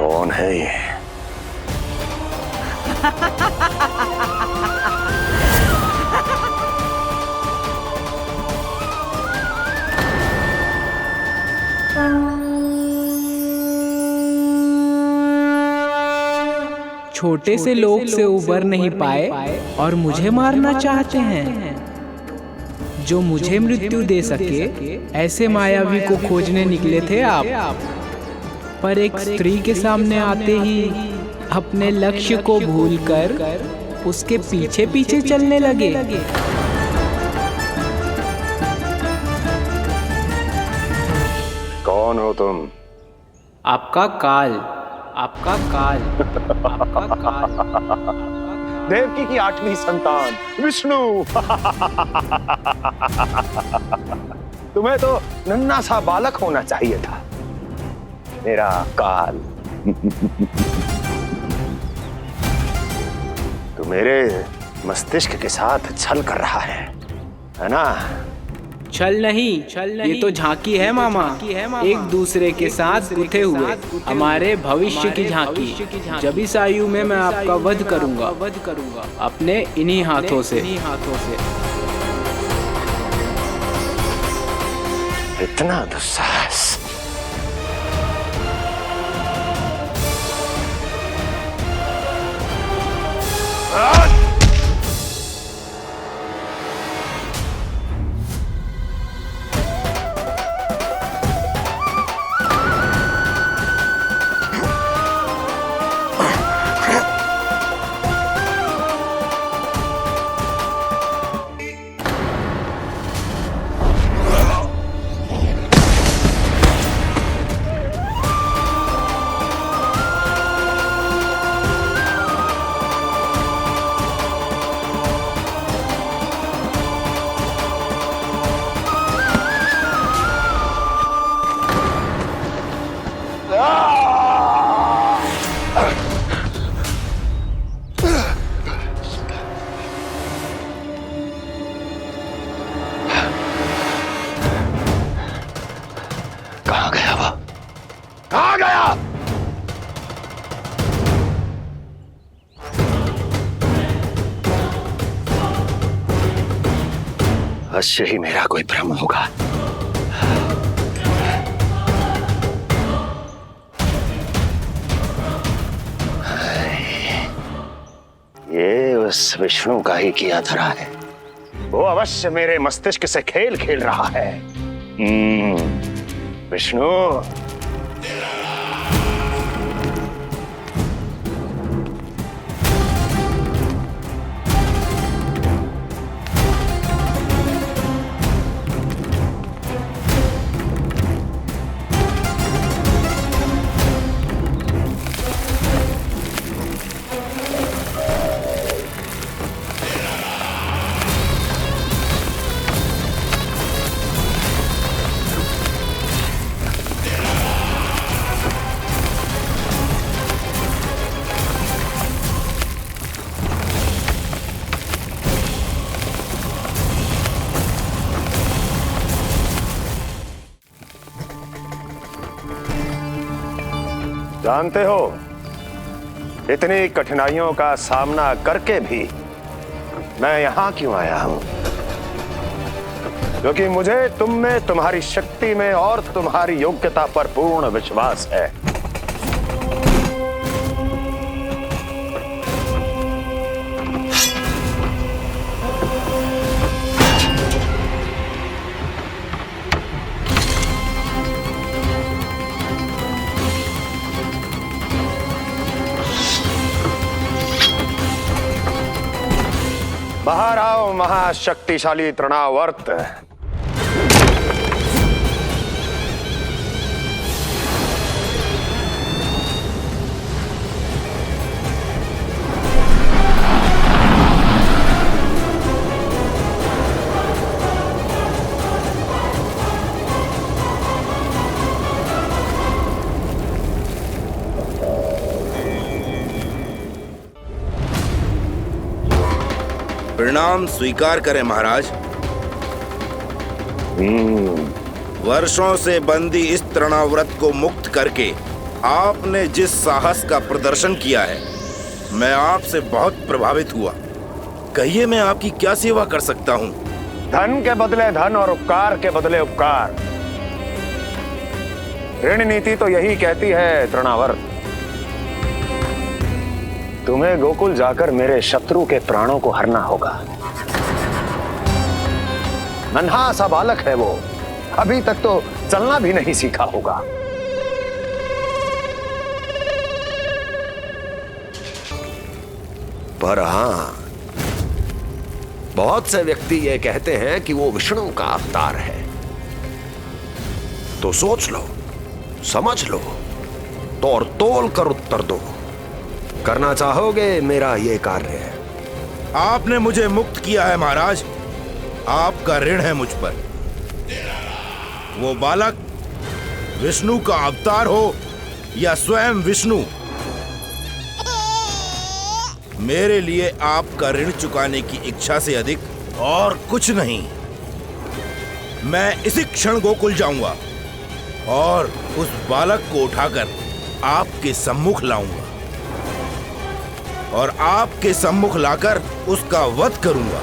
कौन है ये? छोटे से लोग से उबर नहीं पाए और मुझे मारना चाहते हैं। जो मुझे मृत्यु दे सके ऐसे मायावी को खोजने निकले थे आप, पर एक स्त्री के सामने आते ही अपने लक्ष्य को भूलकर उसके पीछे पीछे चलने लगे। कौन हो तुम? आपका काल, आपका काल, आपका काल। देवकी की 8वीं संतान विष्णु। तुम्हें तो नन्हा सा बालक होना चाहिए था, मेरा काल। तू मेरे मस्तिष्क के साथ छल कर रहा है ना? छल नहीं, ये तो झांकी है मामा। एक दूसरे के साथ गुथे हुए हमारे भविष्य की झांकी। जब इस आयु में मैं आपका वध करूंगा अपने इन्हीं हाथों से। इतना दुस्साहस! कहाँ गया वो? कहाँ गया? अवश्य ही मेरा कोई भ्रम होगा। ये उस विष्णु का ही किया धरा है। वो अवश्य मेरे मस्तिष्क से खेल खेल रहा है। विष्णु, जानते हो, इतनी कठिनाइयों का सामना करके भी मैं यहां क्यों आया हूं? क्योंकि मुझे तुम में, तुम्हारी शक्ति में और तुम्हारी योग्यता पर पूर्ण विश्वास है। बाहर आओ महाशक्तिशाली तृणावर्त। परिणाम स्वीकार करें महाराज। वर्षों से बंदी इस तृणाव्रत को मुक्त करके आपने जिस साहस का प्रदर्शन किया है, मैं आपसे बहुत प्रभावित हुआ। कहिए, मैं आपकी क्या सेवा कर सकता हूँ? धन के बदले धन और उपकार के बदले उपकार, ऋण नीति तो यही कहती है तृणावर्त। तुम्हें गोकुल जाकर मेरे शत्रु के प्राणों को हरना होगा। नन्हा सा बालक है वो, अभी तक तो चलना भी नहीं सीखा होगा। पर हां, बहुत से व्यक्ति ये कहते हैं कि वो विष्णु का अवतार है। तो सोच लो, समझ लो, तौर तोल कर उत्तर दो। करना चाहोगे मेरा ये कार्य? आपने मुझे मुक्त किया है महाराज, आपका ऋण है मुझ पर। वो बालक विष्णु का अवतार हो या स्वयं विष्णु, मेरे लिए आपका ऋण चुकाने की इच्छा से अधिक और कुछ नहीं। मैं इसी क्षण गोकुल जाऊंगा और उस बालक को उठाकर आपके सम्मुख लाऊंगा और आपके सम्मुख लाकर उसका वध करूंगा।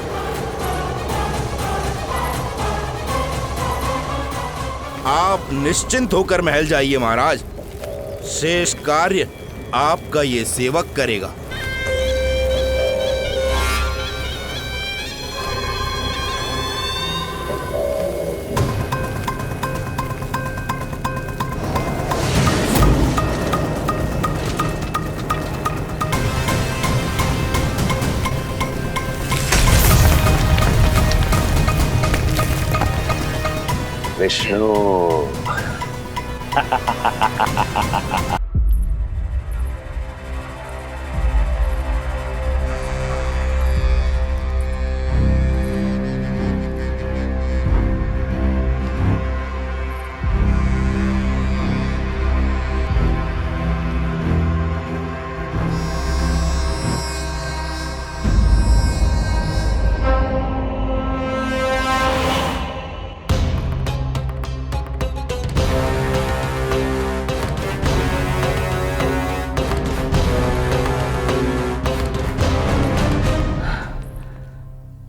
आप निश्चिंत होकर महल जाइए महाराज, शेष कार्य आपका ये सेवक करेगा। विष्णु।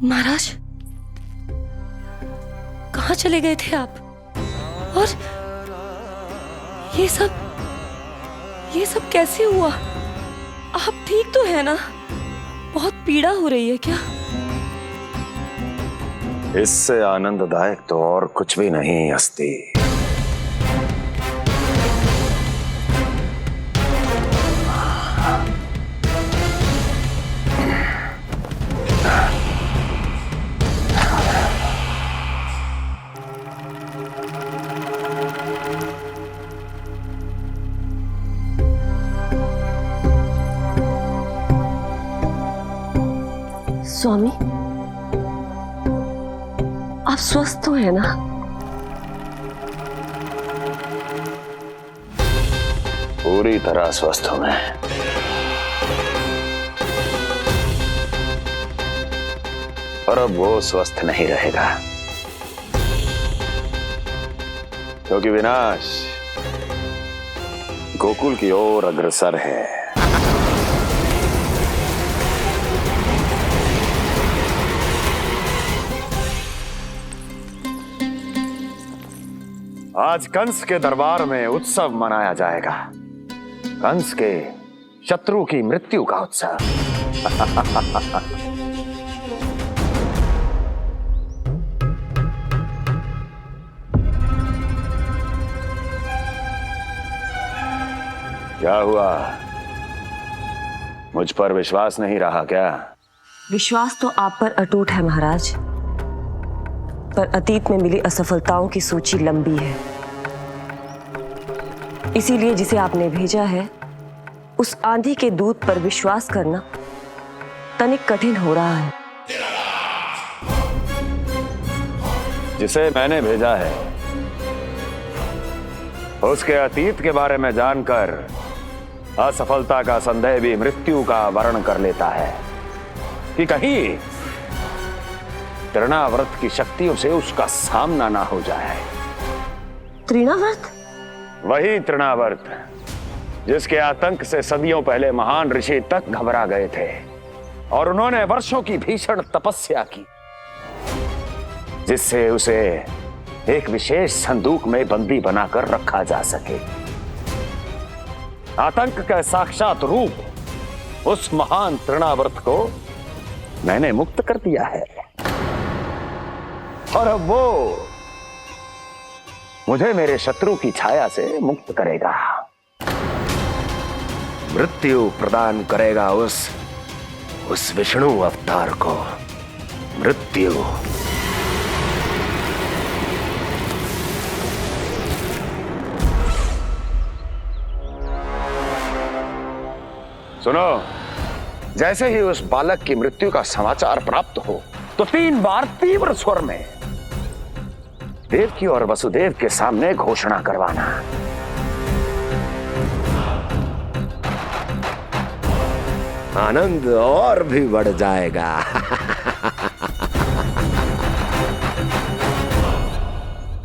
महाराज, कहाँ चले गए थे आप? और ये सब कैसे हुआ? आप ठीक तो है ना? बहुत पीड़ा हो रही है क्या? इससे आनंददायक तो और कुछ भी नहीं अस्ति। स्वामी, आप स्वस्थ तो है ना? पूरी तरह स्वस्थ हूं मैं। और अब वो स्वस्थ नहीं रहेगा, क्योंकि विनाश गोकुल की ओर अग्रसर है। आज कंस के दरबार में उत्सव मनाया जाएगा, कंस के शत्रु की मृत्यु का उत्सव। क्या हुआ? मुझ पर विश्वास नहीं रहा क्या? विश्वास तो आप पर अटूट है महाराज, पर अतीत में मिली असफलताओं की सूची लंबी है। इसीलिए जिसे आपने भेजा है, उस आंधी के दूत पर विश्वास करना तनिक कठिन हो रहा है। जिसे मैंने भेजा है, उसके अतीत के बारे में जानकर असफलता का संदेह भी मृत्यु का वर्ण कर लेता है कि कहीं तृणाव्रत की शक्तियों से उसका सामना ना हो जाए। तृणाव्रत? वही तृणावर्त जिसके आतंक से सदियों पहले महान ऋषि तक घबरा गए थे और उन्होंने वर्षों की भीषण तपस्या की, जिससे उसे एक विशेष संदूक में बंदी बनाकर रखा जा सके। आतंक का साक्षात रूप उस महान तृणावर्त को मैंने मुक्त कर दिया है और अब वो मुझे मेरे शत्रु की छाया से मुक्त करेगा, मृत्यु प्रदान करेगा उस विष्णु अवतार को मृत्यु। सुनो, जैसे ही उस बालक की मृत्यु का समाचार प्राप्त हो तो 3 बार तीव्र स्वर में देवकी और वसुदेव के सामने घोषणा करवाना। आनंद और भी बढ़ जाएगा।